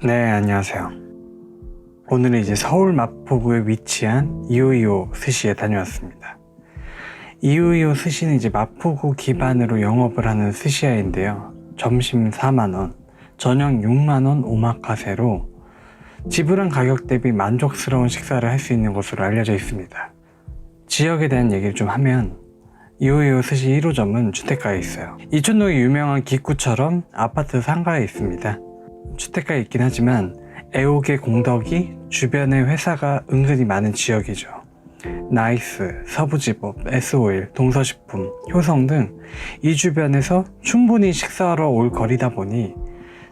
네, 안녕하세요. 오늘은 이제 서울 마포구에 위치한 이오이오 스시에 다녀왔습니다. 이오이오 스시는 이제 마포구 기반으로 영업을 하는 스시야인데요. 점심 4만원, 저녁 6만원 오마카세로 지불한 가격 대비 만족스러운 식사를 할 수 있는 곳으로 알려져 있습니다. 지역에 대한 얘기를 좀 하면 이오이오 스시 1호점은 주택가에 있어요. 이촌동의 유명한 기구처럼 아파트 상가에 있습니다. 주택가에 있긴 하지만 애옥의 공덕이 주변에 회사가 은근히 많은 지역이죠. 나이스, 서부지법, S-오일, 동서식품, 효성 등 이 주변에서 충분히 식사하러 올 거리다 보니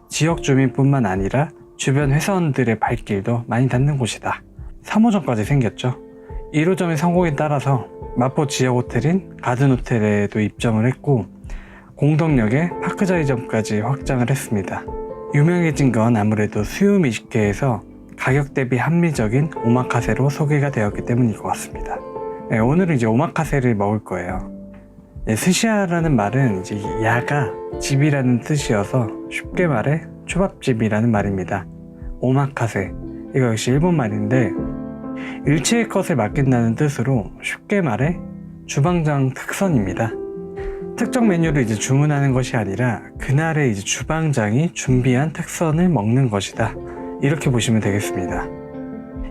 지역 주민뿐만 아니라 주변 회사원들의 발길도 많이 닿는 곳이다. 3호점까지 생겼죠. 1호점의 성공에 따라서 마포 지역 호텔인 가든호텔에도 입점을 했고 공덕역에 파크자이점까지 확장을 했습니다. 유명해진 건 아무래도 수요 미식회에서 가격 대비 합리적인 오마카세로 소개가 되었기 때문인 것 같습니다. 네, 오늘은 이제 오마카세를 먹을 거예요. 네, 스시야라는 말은 이제 야가 집이라는 뜻이어서 쉽게 말해 초밥집이라는 말입니다. 오마카세, 이거 역시 일본 말인데 일체의 것을 맡긴다는 뜻으로 쉽게 말해 주방장 특선입니다. 특정 메뉴를 이제 주문하는 것이 아니라 그날의 이제 주방장이 준비한 특선을 먹는 것이다. 이렇게 보시면 되겠습니다.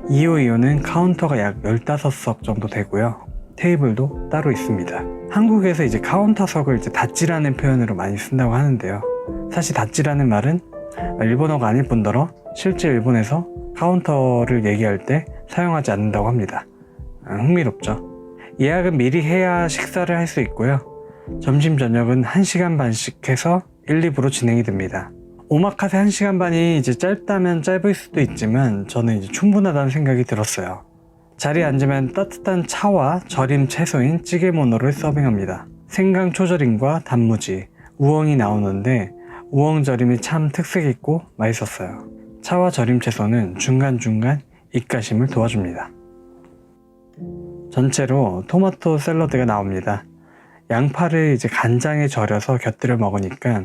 이오이오는 카운터가 약 15석 정도 되고요. 테이블도 따로 있습니다. 한국에서 이제 카운터석을 이제 다찌라는 표현으로 많이 쓴다고 하는데요. 사실 다찌라는 말은 일본어가 아닐 뿐더러 실제 일본에서 카운터를 얘기할 때 사용하지 않는다고 합니다. 흥미롭죠? 예약은 미리 해야 식사를 할 수 있고요. 점심 저녁은 1시간 반씩 해서 1, 2부로 진행이 됩니다. 오마카세 1시간 반이 이제 짧다면 짧을 수도 있지만 저는 이제 충분하다는 생각이 들었어요. 자리에 앉으면 따뜻한 차와 절임 채소인 찌개모노를 서빙합니다. 생강 초절임과 단무지, 우엉이 나오는데 우엉 절임이 참 특색 있고 맛있었어요. 차와 절임 채소는 중간중간 입가심을 도와줍니다. 전체로 토마토 샐러드가 나옵니다. 양파를 이제 간장에 절여서 곁들여 먹으니까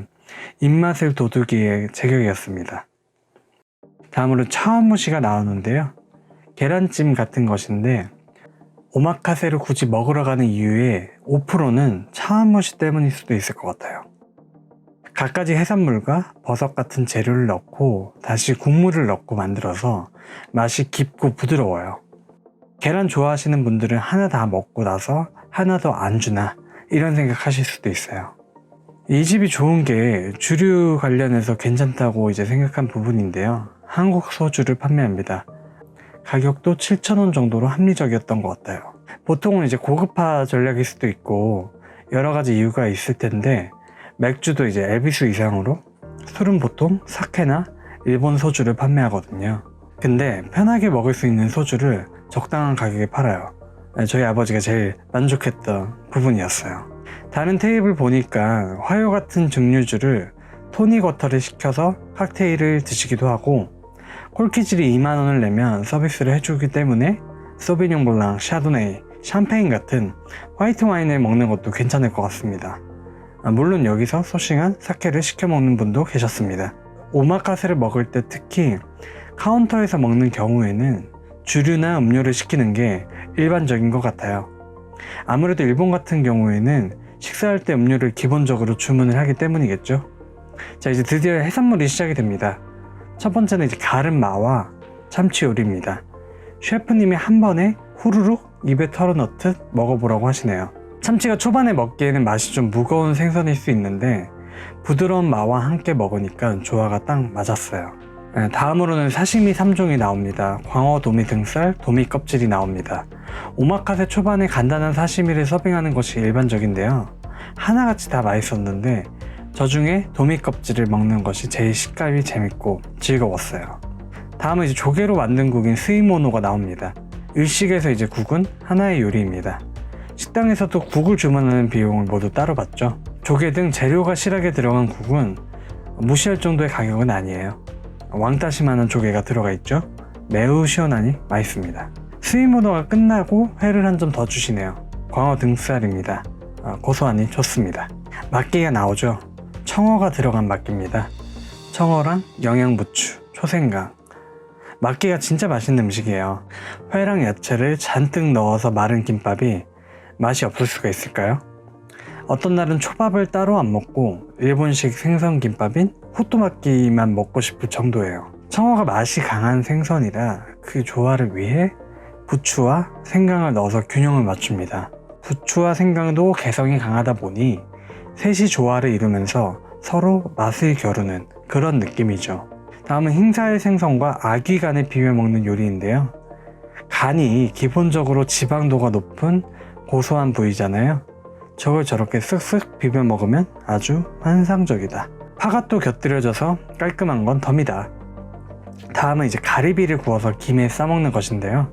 입맛을 돋우기에 제격이었습니다. 다음으로 차원무시가 나오는데요. 계란찜 같은 것인데 오마카세를 굳이 먹으러 가는 이유의 5%는 차원무시 때문일 수도 있을 것 같아요. 갖가지 해산물과 버섯 같은 재료를 넣고 다시 국물을 넣고 만들어서 맛이 깊고 부드러워요. 계란 좋아하시는 분들은 하나 다 먹고 나서 하나 더 안 주나 이런 생각하실 수도 있어요. 이 집이 좋은 게 주류 관련해서 괜찮다고 이제 생각한 부분인데요. 한국 소주를 판매합니다. 가격도 7,000원 정도로 합리적이었던 것 같아요. 보통은 이제 고급화 전략일 수도 있고 여러 가지 이유가 있을 텐데 맥주도 이제 에비수 이상으로, 술은 보통 사케나 일본 소주를 판매하거든요. 근데 편하게 먹을 수 있는 소주를 적당한 가격에 팔아요. 저희 아버지가 제일 만족했던 부분이었어요. 다른 테이블 보니까 화요 같은 증류주를 토닉 워터를 시켜서 칵테일을 드시기도 하고 콜키질이 2만원을 내면 서비스를 해주기 때문에 소비뇽 블랑, 샤도네이, 샴페인 같은 화이트 와인을 먹는 것도 괜찮을 것 같습니다. 물론 여기서 소싱한 사케를 시켜 먹는 분도 계셨습니다. 오마카세를 먹을 때 특히 카운터에서 먹는 경우에는 주류나 음료를 시키는 게 일반적인 것 같아요. 아무래도 일본 같은 경우에는 식사할 때 음료를 기본적으로 주문을 하기 때문이겠죠. 자, 이제 드디어 해산물이 시작이 됩니다. 첫 번째는 이제 가른마와 참치 요리입니다. 셰프님이 한 번에 후루룩 입에 털어넣듯 먹어보라고 하시네요. 참치가 초반에 먹기에는 맛이 좀 무거운 생선일 수 있는데 부드러운 마와 함께 먹으니까 조화가 딱 맞았어요. 다음으로는 사시미 3종이 나옵니다. 광어 도미 등살, 도미 껍질이 나옵니다. 오마카세 초반에 간단한 사시미를 서빙하는 것이 일반적인데요. 하나같이 다 맛있었는데 저 중에 도미 껍질을 먹는 것이 제일 식감이 재밌고 즐거웠어요. 다음은 이제 조개로 만든 국인 스이모노가 나옵니다. 일식에서 이제 국은 하나의 요리입니다. 식당에서도 국을 주문하는 비용을 모두 따로 받죠. 조개 등 재료가 실하게 들어간 국은 무시할 정도의 가격은 아니에요. 왕따시만한 조개가 들어가 있죠. 매우 시원하니 맛있습니다. 스이모노가 끝나고 회를 한 점 더 주시네요. 광어 등살입니다. 고소하니 좋습니다. 막기가 나오죠. 청어가 들어간 막기입니다. 청어랑 영양부추, 초생강. 막기가 진짜 맛있는 음식이에요. 회랑 야채를 잔뜩 넣어서 마른 김밥이 맛이 없을 수가 있을까요? 어떤 날은 초밥을 따로 안 먹고 일본식 생선 김밥인 호토마끼만 먹고 싶을 정도예요. 청어가 맛이 강한 생선이라 그 조화를 위해 부추와 생강을 넣어서 균형을 맞춥니다. 부추와 생강도 개성이 강하다 보니 셋이 조화를 이루면서 서로 맛을 겨루는 그런 느낌이죠. 다음은 흰살 생선과 아귀간을 비벼 먹는 요리인데요. 간이 기본적으로 지방도가 높은 고소한 부위잖아요. 저걸 저렇게 쓱쓱 비벼 먹으면 아주 환상적이다. 파가 또 곁들여져서 깔끔한 건 덤이다. 다음은 이제 가리비를 구워서 김에 싸먹는 것인데요.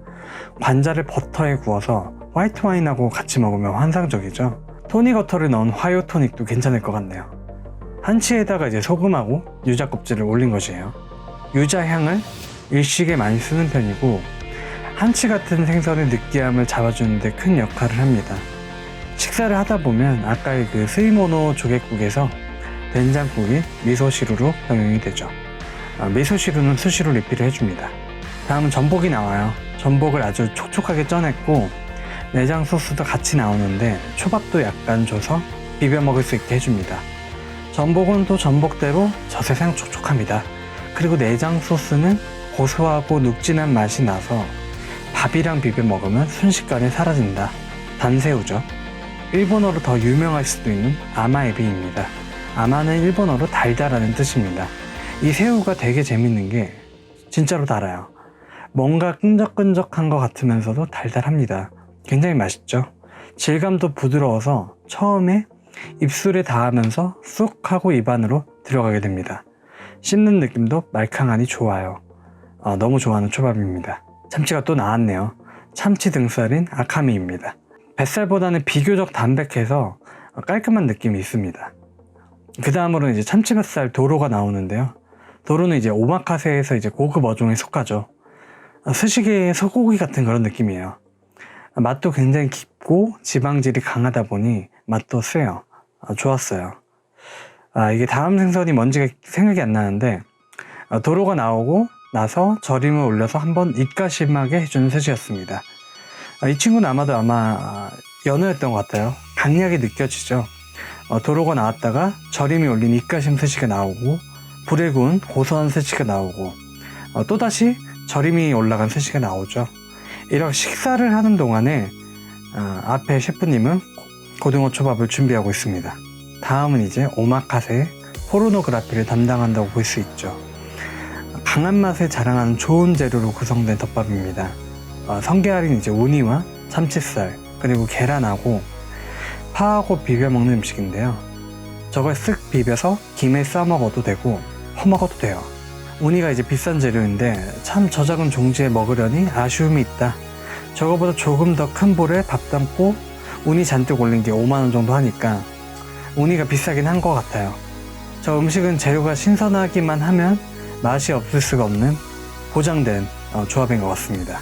관자를 버터에 구워서 화이트 와인하고 같이 먹으면 환상적이죠. 토닉워터를 넣은 화요 토닉도 괜찮을 것 같네요. 한치에다가 이제 소금하고 유자 껍질을 올린 것이에요. 유자 향을 일식에 많이 쓰는 편이고 한치 같은 생선의 느끼함을 잡아주는데 큰 역할을 합니다. 식사를 하다 보면 아까의 그 스이모노 조개국에서 된장국이 미소시루로 병용이 되죠. 미소시루는 수시로 리필을 해줍니다. 다음은 전복이 나와요. 전복을 아주 촉촉하게 쪄냈고 내장 소스도 같이 나오는데 초밥도 약간 줘서 비벼 먹을 수 있게 해줍니다. 전복은 또 전복대로 저세상 촉촉합니다. 그리고 내장 소스는 고소하고 눅진한 맛이 나서 밥이랑 비벼 먹으면 순식간에 사라진다. 단새우죠. 일본어로 더 유명할 수도 있는 아마에비입니다. 아마는 일본어로 달달하는 뜻입니다. 이 새우가 되게 재밌는 게 진짜로 달아요. 뭔가 끈적끈적한 것 같으면서도 달달합니다. 굉장히 맛있죠. 질감도 부드러워서 처음에 입술에 닿으면서 쑥 하고 입안으로 들어가게 됩니다. 씹는 느낌도 말캉하니 좋아요. 너무 좋아하는 초밥입니다. 참치가 또 나왔네요. 참치 등살인 아카미입니다. 뱃살보다는 비교적 담백해서 깔끔한 느낌이 있습니다. 그 다음으로는 이제 참치뱃살 도로가 나오는데요. 도로는 이제 오마카세에서 이제 고급 어종에 속하죠. 스시계의 소고기 같은 그런 느낌이에요. 맛도 굉장히 깊고 지방질이 강하다 보니 맛도 세요. 좋았어요. 이게 다음 생선이 뭔지가 생각이 안 나는데 도로가 나오고 나서 절임을 올려서 한번 입가심하게 해주는 스시였습니다. 이 친구는 아마도 연어였던 것 같아요. 강약이 느껴지죠. 도로가 나왔다가 절임이 올린 입가심 스시가 나오고 불에 구운 고소한 스시가 나오고 또다시 절임이 올라간 스시가 나오죠. 이렇게 식사를 하는 동안에 앞에 셰프님은 고등어 초밥을 준비하고 있습니다. 다음은 이제 오마카세 포르노그라피를 담당한다고 볼 수 있죠. 강한 맛을 자랑하는 좋은 재료로 구성된 덮밥입니다. 성게알인 이제 우니와 참치살 그리고 계란하고 파하고 비벼 먹는 음식인데요. 저걸 쓱 비벼서 김에 싸 먹어도 되고 퍼먹어도 돼요. 우니가 이제 비싼 재료인데 참 저 작은 종지에 먹으려니 아쉬움이 있다. 저거보다 조금 더 큰 볼에 밥 담고 우니 잔뜩 올린 게 5만원 정도 하니까 우니가 비싸긴 한 것 같아요. 저 음식은 재료가 신선하기만 하면 맛이 없을 수가 없는 보장된 조합인 것 같습니다.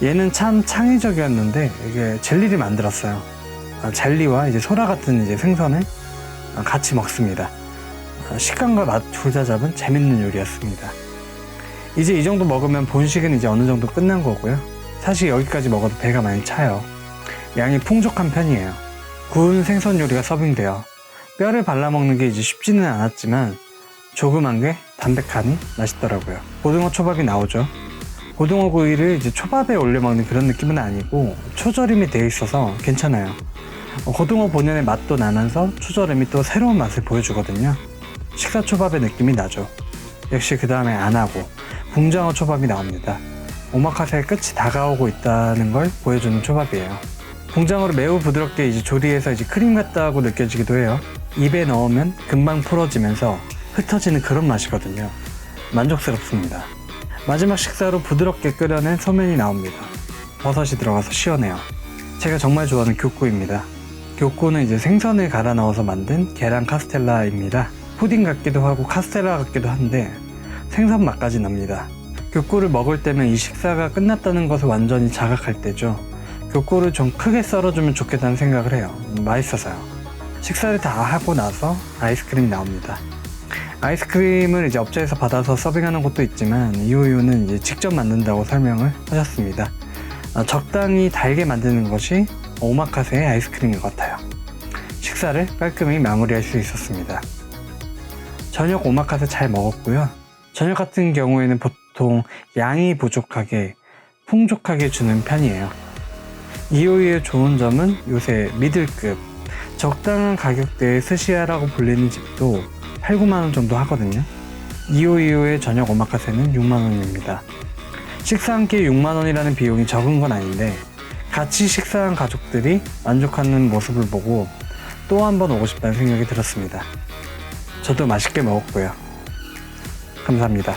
얘는 참 창의적이었는데 이게 젤리를 만들었어요. 젤리와 이제 소라 같은 이제 생선을 같이 먹습니다. 식감과 맛 둘 다 잡은 재밌는 요리였습니다. 이제 이 정도 먹으면 본식은 이제 어느 정도 끝난 거고요. 사실 여기까지 먹어도 배가 많이 차요. 양이 풍족한 편이에요. 구운 생선 요리가 서빙돼요. 뼈를 발라먹는 게 이제 쉽지는 않았지만 조그만 게 담백하니 맛있더라고요. 고등어 초밥이 나오죠. 고등어 구이를 이제 초밥에 올려 먹는 그런 느낌은 아니고 초절임이 되어 있어서 괜찮아요. 고등어 본연의 맛도 나면서 초절임이 또 새로운 맛을 보여주거든요. 식사 초밥의 느낌이 나죠. 역시 그 다음에 안하고 붕장어 초밥이 나옵니다. 오마카세의 끝이 다가오고 있다는 걸 보여주는 초밥이에요. 붕장어를 매우 부드럽게 이제 조리해서 이제 크림 같다고 느껴지기도 해요. 입에 넣으면 금방 풀어지면서 흩어지는 그런 맛이거든요. 만족스럽습니다. 마지막 식사로 부드럽게 끓여낸 소면이 나옵니다. 버섯이 들어가서 시원해요. 제가 정말 좋아하는 교코입니다. 교코는 이제 생선을 갈아 넣어서 만든 계란 카스텔라입니다. 푸딩 같기도 하고 카스텔라 같기도 한데 생선 맛까지 납니다. 교코를 먹을 때면 이 식사가 끝났다는 것을 완전히 자각할 때죠. 교코를 좀 크게 썰어주면 좋겠다는 생각을 해요. 맛있어서요. 식사를 다 하고 나서 아이스크림이 나옵니다. 아이스크림을 이제 업체에서 받아서 서빙하는 곳도 있지만 이오이오는 이제 직접 만든다고 설명을 하셨습니다. 적당히 달게 만드는 것이 오마카세의 아이스크림인 것 같아요. 식사를 깔끔히 마무리할 수 있었습니다. 저녁 오마카세 잘 먹었고요. 저녁 같은 경우에는 보통 양이 부족하게 풍족하게 주는 편이에요. 이오이의 좋은 점은 요새 미들급 적당한 가격대의 스시야라고 불리는 집도 8, 9만원 정도 하거든요. 이오이오의 저녁 오마카세는 6만원입니다. 식사 한 끼에 6만원이라는 비용이 적은 건 아닌데 같이 식사한 가족들이 만족하는 모습을 보고 또 한 번 오고 싶다는 생각이 들었습니다. 저도 맛있게 먹었고요. 감사합니다.